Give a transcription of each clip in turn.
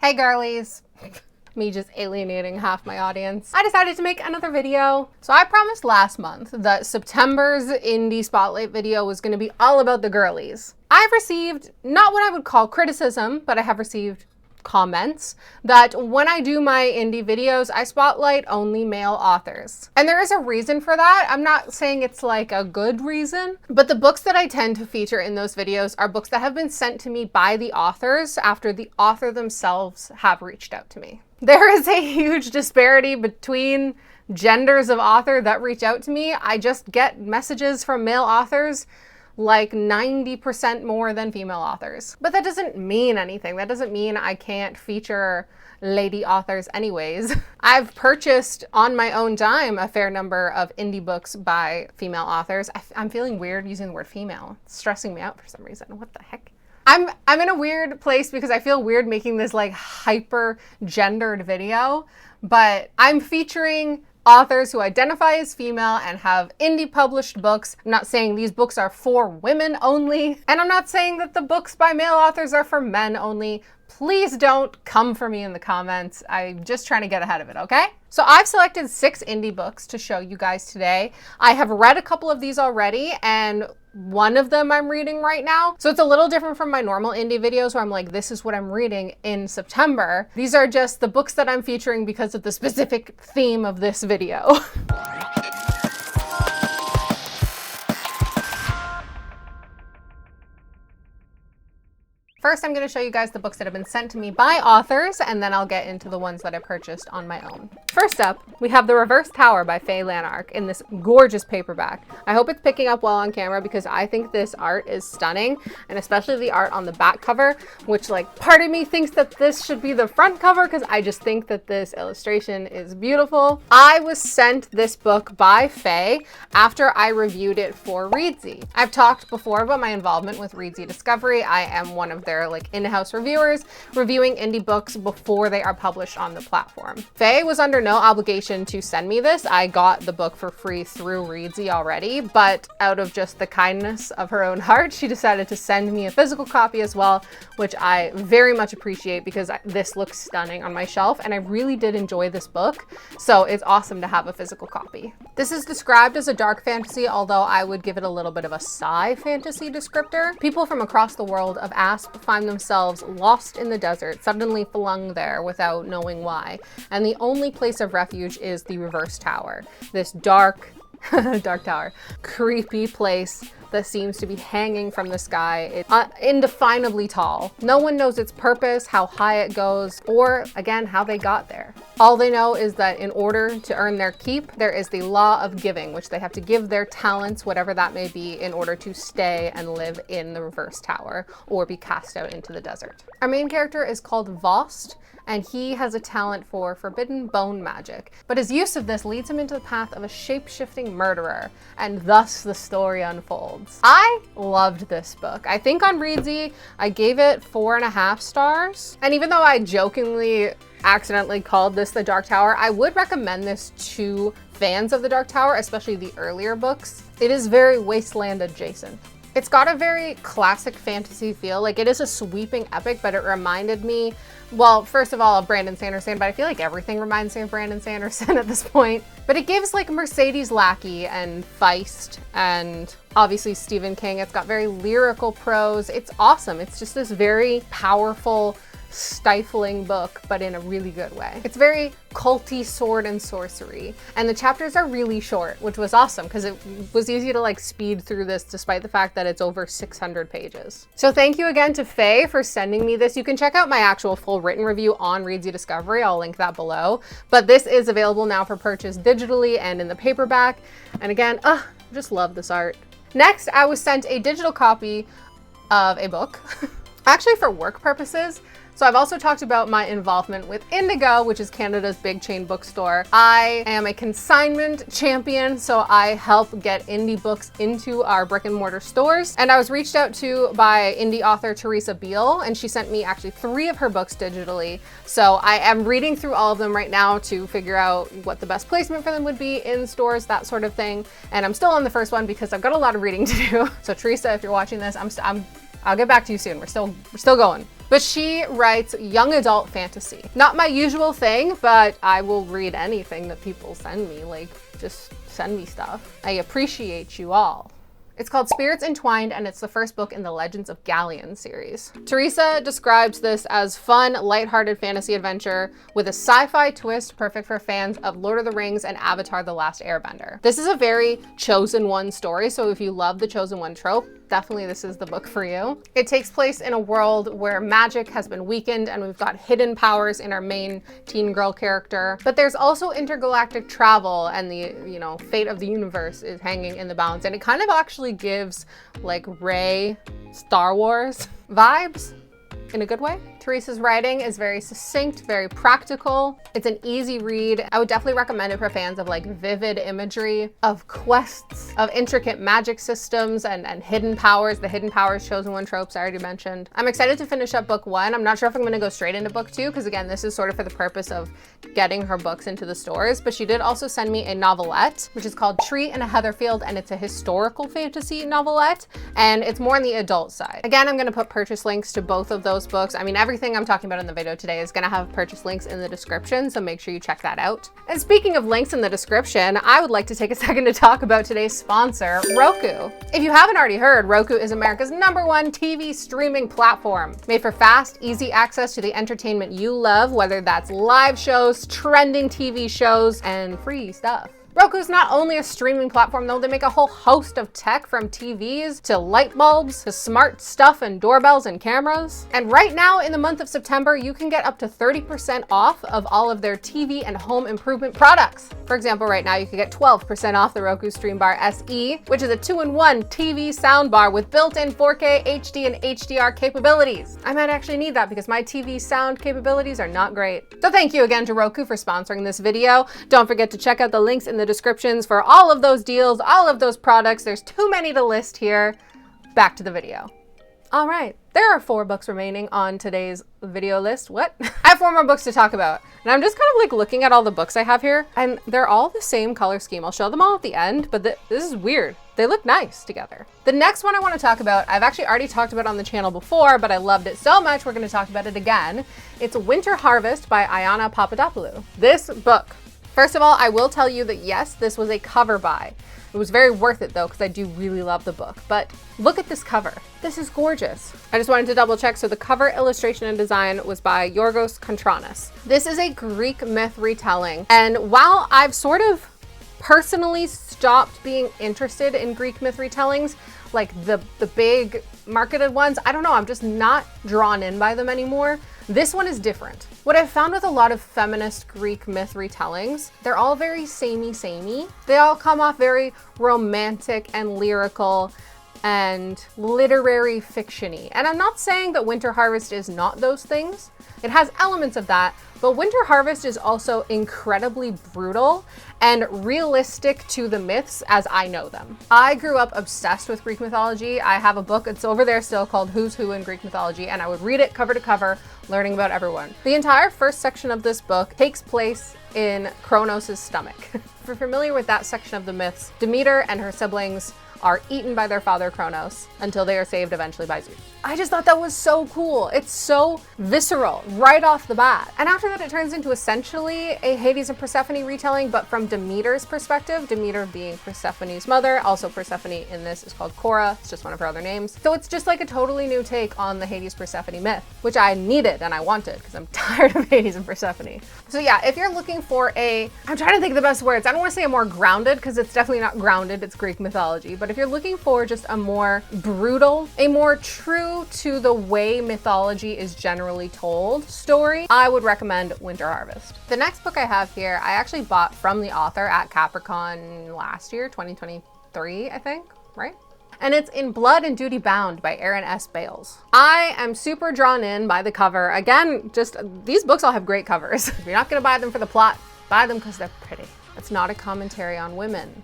Hey girlies. Me just alienating half my audience. I decided to make another video. So I promised last month that September's Indie Spotlight video was going to be all about the girlies. I've received not what I would call criticism, but I have received comments that when I do my indie videos, I spotlight only male authors. And there is a reason for that. I'm not saying it's like a good reason, but the books that I tend to feature in those videos are books that have been sent to me by the authors after the author themselves have reached out to me. There is a huge disparity between genders of author that reach out to me. I just get messages from male authors like 90% more than female authors. But that doesn't mean anything. That doesn't mean I can't feature lady authors anyways. I've purchased on my own dime a fair number of indie books by female authors. I'm feeling weird using the word female. It's stressing me out for some reason. What the heck? I'm in a weird place because I feel weird making this like hyper gendered video, but I'm featuring authors who identify as female and have indie published books. I'm not saying these books are for women only, and I'm not saying that the books by male authors are for men only. Please don't come for me in the comments. I'm just trying to get ahead of it, okay? So I've selected 6 indie books to show you guys today. I have read a couple of these already, and one of them I'm reading right now. So it's a little different from my normal indie videos where I'm like, this is what I'm reading in September. These are just the books that I'm featuring because of the specific theme of this video. First, I'm going to show you guys the books that have been sent to me by authors, and then I'll get into the ones that I purchased on my own. First up, we have The Reverse Tower by Faye Lanark in this gorgeous paperback. I hope it's picking up well on camera because I think this art is stunning, and especially the art on the back cover, which like part of me thinks that this should be the front cover because I just think that this illustration is beautiful. I was sent this book by Faye after I reviewed it for Readsy. I've talked before about my involvement with Readsy Discovery. I am one of their like in-house reviewers reviewing indie books before they are published on the platform. Faye was under no obligation to send me this. I got the book for free through Readsy already, but out of just the kindness of her own heart, she decided to send me a physical copy as well, which I very much appreciate because this looks stunning on my shelf and I really did enjoy this book. So it's awesome to have a physical copy. This is described as a dark fantasy, although I would give it a little bit of a sci fantasy descriptor. People from across the world of Asp find themselves lost in the desert, suddenly flung there without knowing why. And the only place of refuge is the Reverse Tower, this dark tower, creepy place that seems to be hanging from the sky. It's indefinably tall. No one knows its purpose, how high it goes, or again, how they got there. All they know is that in order to earn their keep, there is the law of giving, which they have to give their talents, whatever that may be, in order to stay and live in the Reverse Tower or be cast out into the desert. Our main character is called Vost, and he has a talent for forbidden bone magic, but his use of this leads him into the path of a shape-shifting murderer, and thus the story unfolds. I loved this book. I think on Readsy, I gave it 4.5 stars, and even though I jokingly accidentally called this The Dark Tower, I would recommend this to fans of The Dark Tower, especially the earlier books. It is very Wasteland adjacent. It's got a very classic fantasy feel. Like, it is a sweeping epic, but it reminded me, well, first of all, of Brandon Sanderson, but I feel like everything reminds me of Brandon Sanderson at this point. But it gives like Mercedes Lackey and Feist and obviously Stephen King. It's got very lyrical prose. It's awesome. It's just this very powerful, stifling book, but in a really good way. It's very culty sword and sorcery, and the chapters are really short, which was awesome because it was easy to like speed through this despite the fact that it's over 600 pages. So thank you again to Faye for sending me this. You can check out my actual full written review on Readsy Discovery. I'll link that below, but this is available now for purchase digitally and in the paperback. And again, I just love this art. Next, I was sent a digital copy of a book, actually for work purposes. So I've also talked about my involvement with Indigo, which is Canada's big chain bookstore. I am a consignment champion, so I help get indie books into our brick and mortar stores. And I was reached out to by indie author Teresa Beale, and she sent me actually 3 of her books digitally. So I am reading through all of them right now to figure out what the best placement for them would be in stores, that sort of thing. And I'm still on the first one because I've got a lot of reading to do. So Teresa, if you're watching this, I'll get back to you soon. We're still going. But she writes young adult fantasy. Not my usual thing, but I will read anything that people send me. Like, just send me stuff. I appreciate you all. It's called Spirits Entwined, and it's the first book in the Legends of Galleon series. Teresa describes this as fun, lighthearted fantasy adventure with a sci-fi twist perfect for fans of Lord of the Rings and Avatar: The Last Airbender. This is a very chosen one story, so if you love the chosen one trope, definitely this is the book for you. It takes place in a world where magic has been weakened and we've got hidden powers in our main teen girl character. But there's also intergalactic travel, and the, fate of the universe is hanging in the balance. And it kind of actually gives like Rey Star Wars vibes in a good way. Teresa's writing is very succinct, very practical. It's an easy read. I would definitely recommend it for fans of like vivid imagery, of quests, of intricate magic systems and hidden powers. The hidden powers, chosen one tropes I already mentioned. I'm excited to finish up book 1. I'm not sure if I'm gonna go straight into book 2, because again, this is sort of for the purpose of getting her books into the stores, but she did also send me a novelette, which is called Tree in a Heatherfield, and it's a historical fantasy novelette, and it's more on the adult side. Again, I'm gonna put purchase links to both of those books. I mean, everything I'm talking about in the video today is gonna have purchase links in the description, so make sure you check that out. And speaking of links in the description, I would like to take a second to talk about today's sponsor, Roku. If you haven't already heard, Roku is America's #1 TV streaming platform, made for fast, easy access to the entertainment you love, whether that's live shows, trending TV shows, and free stuff. Roku's not only a streaming platform though, they make a whole host of tech, from TVs to light bulbs to smart stuff and doorbells and cameras. And right now in the month of September, you can get up to 30% off of all of their TV and home improvement products. For example, right now you can get 12% off the Roku Streambar SE, which is a 2-in-1 TV soundbar with built-in 4K, HD, and HDR capabilities. I might actually need that because my TV sound capabilities are not great. So thank you again to Roku for sponsoring this video. Don't forget to check out the links in the descriptions for all of those deals, all of those products. There's too many to list here. Back to the video. All right, there are 4 books remaining on today's video list. What? I have 4 more books to talk about. And I'm just kind of like looking at all the books I have here, and they're all the same color scheme. I'll show them all at the end, but this is weird. They look nice together. The next one I want to talk about, I've actually already talked about on the channel before, but I loved it so much we're going to talk about it again. It's Winter Harvest by Ayana Papadopoulou. This book, first of all, I will tell you that yes, this was a cover buy. It was very worth it though, because I do really love the book. But look at this cover. This is gorgeous. I just wanted to double check. So the cover illustration and design was by Yorgos Kontranis. This is a Greek myth retelling. And while I've sort of personally stopped being interested in Greek myth retellings, like the big marketed ones, I don't know, I'm just not drawn in by them anymore. This one is different. What I've found with a lot of feminist Greek myth retellings, they're all very samey. They all come off very romantic and lyrical and literary fiction-y. And I'm not saying that Winter Harvest is not those things. It has elements of that, but Winter Harvest is also incredibly brutal and realistic to the myths as I know them. I grew up obsessed with Greek mythology. I have a book, it's over there still, called Who's Who in Greek Mythology, and I would read it cover to cover, learning about everyone. The entire first section of this book takes place in Kronos' stomach. If you're familiar with that section of the myths, Demeter and her siblings are eaten by their father Kronos until they are saved eventually by Zeus. I just thought that was so cool. It's so visceral right off the bat. And after that, it turns into essentially a Hades and Persephone retelling, but from Demeter's perspective, Demeter being Persephone's mother. Also Persephone in this is called Cora. It's just one of her other names. So it's just like a totally new take on the Hades Persephone myth, which I needed and I wanted because I'm tired of Hades and Persephone. So yeah, if you're looking for I'm trying to think of the best words. I don't want to say a more grounded, because it's definitely not grounded, it's Greek mythology. But if you're looking for just a more brutal, a more true to the way mythology is generally told story, I would recommend Winter Harvest. The next book I have here, I actually bought from the author at Capricorn last year, 2023, I think, right? And it's In Blood and Duty Bound by Erin S. Bales. I am super drawn in by the cover. Again, just these books all have great covers. If you're not gonna buy them for the plot, buy them because they're pretty. It's not a commentary on women.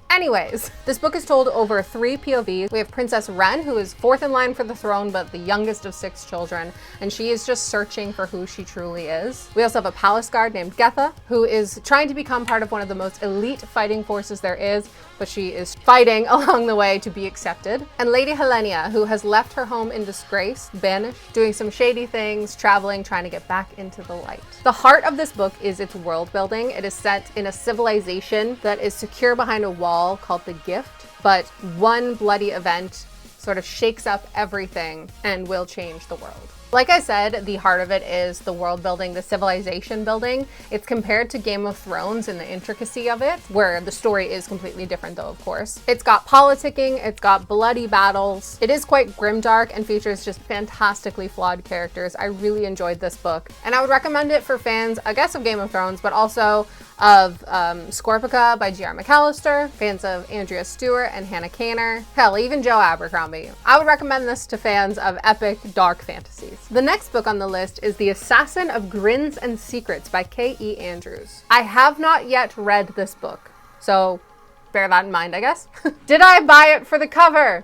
Anyways, this book is told over 3 POVs. We have Princess Ren, who is 4th in line for the throne, but the youngest of 6 children, and she is just searching for who she truly is. We also have a palace guard named Getha, who is trying to become part of one of the most elite fighting forces there is, but she is fighting along the way to be accepted. And Lady Helenia, who has left her home in disgrace, banished, doing some shady things, traveling, trying to get back into the light. The heart of this book is its world building. It is set in a civilization that is secure behind a wall called the Gift, but one bloody event sort of shakes up everything and will change the world. Like I said, the heart of it is the world building, the civilization building. It's compared to Game of Thrones in the intricacy of it, where the story is completely different though, of course. It's got politicking, it's got bloody battles. It is quite grimdark and features just fantastically flawed characters. I really enjoyed this book, and I would recommend it for fans, I guess, of Game of Thrones, but also of Scorpica by G.R. McAllister, fans of Andrea Stewart and Hannah Kanner, hell, even Joe Abercrombie. I would recommend this to fans of epic dark fantasies. The next book on the list is The Assassin of Grins and Secrets by K.E. Andrews. I have not yet read this book, so bear that in mind, I guess. Did I buy it for the cover?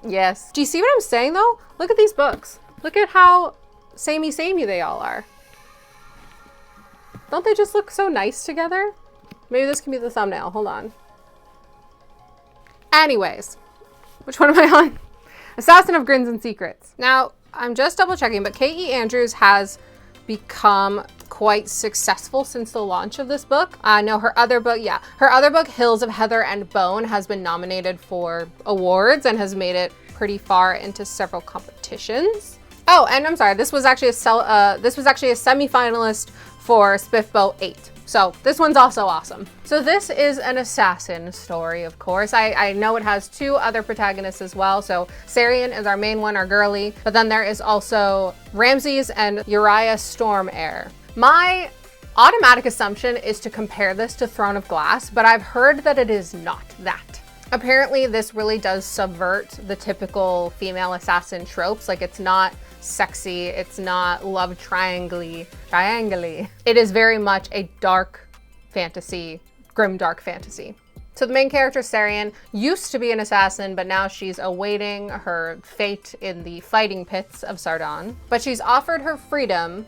Yes. Do you see what I'm saying though? Look at these books. Look at how samey they all are. Don't they just look so nice together? Maybe this can be the thumbnail. Hold on. Anyways, which one am I on? Assassin of Grins and Secrets. Now, I'm just double checking, but K.E. Andrews has become quite successful since the launch of this book. No, her other book, Hills of Heather and Bone, has been nominated for awards and has made it pretty far into several competitions. Oh, and I'm sorry, this was actually a semi-finalist for Spiffbo 8. So this one's also awesome. So this is an assassin story, of course. I know it has 2 other protagonists as well. So Sarian is our main one, our girly, but then there is also Ramses and Uriah Stormheir. My automatic assumption is to compare this to Throne of Glass, but I've heard that it is not that. Apparently this really does subvert the typical female assassin tropes. Like, it's not sexy, it's not love triangle-y. It is very much a dark fantasy, grim dark fantasy. So the main character, Sarian, used to be an assassin, but now she's awaiting her fate in the fighting pits of Sardon. But she's offered her freedom,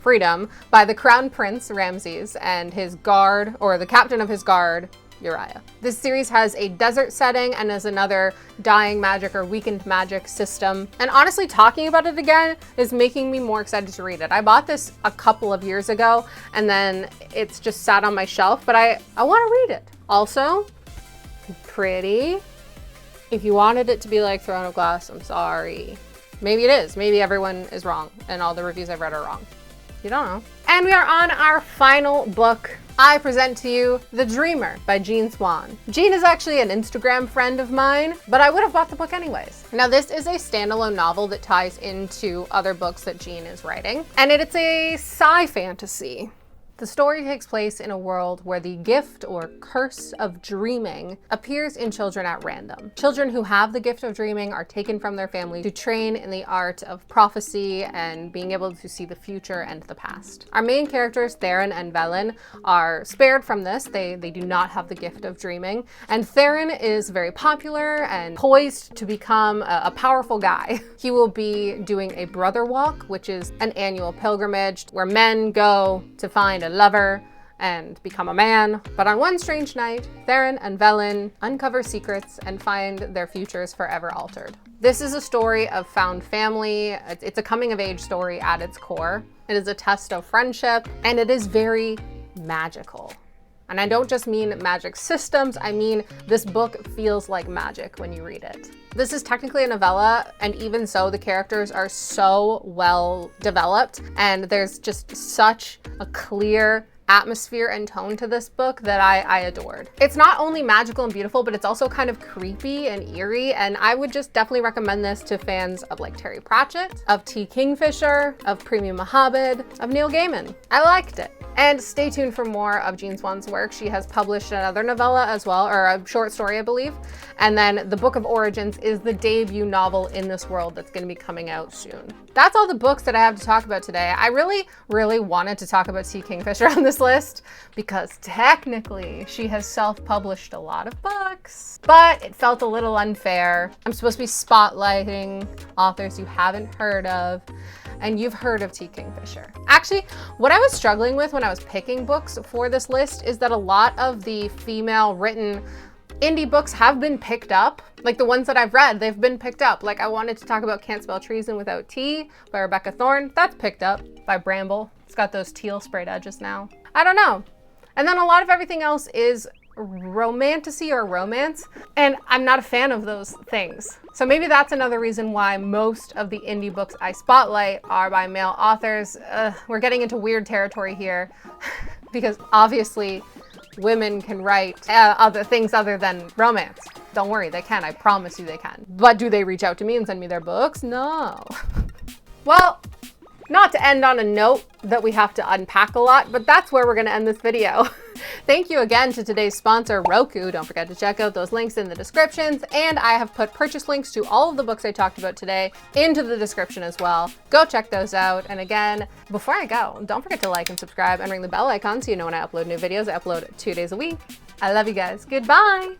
freedom, by the crown prince, Ramses, and his guard, or the captain of his guard, Uriah. This series has a desert setting and is another dying magic or weakened magic system. And honestly, talking about it again is making me more excited to read it. I bought this a couple of years ago and then it's just sat on my shelf, but I want to read it. Also, pretty. If you wanted it to be like Throne of Glass, I'm sorry. Maybe it is. Maybe everyone is wrong and all the reviews I've read are wrong. You don't know. And we are on our final book. I present to you The Dreamer by Jean Swan. Jean is actually an Instagram friend of mine, but I would have bought the book anyways. Now, this is a standalone novel that ties into other books that Jean is writing, and it's a sci fantasy. The story takes place in a world where the gift or curse of dreaming appears in children at random. Children who have the gift of dreaming are taken from their family to train in the art of prophecy and being able to see the future and the past. Our main characters, Theron and Velen, are spared from this. They do not have the gift of dreaming. And Theron is very popular and poised to become a powerful guy. He will be doing a brother walk, which is an annual pilgrimage where men go to find a lover and become a man. But on one strange night, Theron and Velen uncover secrets and find their futures forever altered. This is a story of found family. It's a coming of age story at its core. It is a test of friendship, and it is very magical. And I don't just mean magic systems, I mean this book feels like magic when you read it. This is technically a novella, and even so, the characters are so well developed, and there's just such a clear atmosphere and tone to this book that I adored. It's not only magical and beautiful, but it's also kind of creepy and eerie, and I would just definitely recommend this to fans of like Terry Pratchett, of T. Kingfisher, of Premium Mohabed, of Neil Gaiman. I liked it. And stay tuned for more of Jean Swan's work. She has published another novella as well, or a short story, I believe. And then the Book of Origins is the debut novel in this world that's going to be coming out soon. That's all the books that I have to talk about today. I really wanted to talk about T. Kingfisher on this list because technically she has self-published a lot of books, but it felt a little unfair. I'm supposed to be spotlighting authors you haven't heard of, and you've heard of T. Kingfisher. Actually, what I was struggling with when I was picking books for this list is that a lot of the female written indie books have been picked up. Like the ones that I've read, they've been picked up. Like I wanted to talk about Can't Spell Treason Without T by Rebecca Thorne. That's picked up by Bramble. It's got those teal sprayed edges now. I don't know. And then a lot of everything else is romantasy or romance, and I'm not a fan of those things. So maybe that's another reason why most of the indie books I spotlight are by male authors. We're getting into weird territory here because obviously women can write other things other than romance. Don't worry, they can. I promise you they can. But do they reach out to me and send me their books? No. Well, not to end on a note that we have to unpack a lot, but that's where we're going to end this video. Thank you again to today's sponsor, Roku. Don't forget to check out those links in the descriptions, and I have put purchase links to all of the books I talked about today into the description as well. Go check those out. And again, before I go, don't forget to like and subscribe and ring the bell icon so you know when I upload new videos. I upload 2 days a week. I love you guys. Goodbye.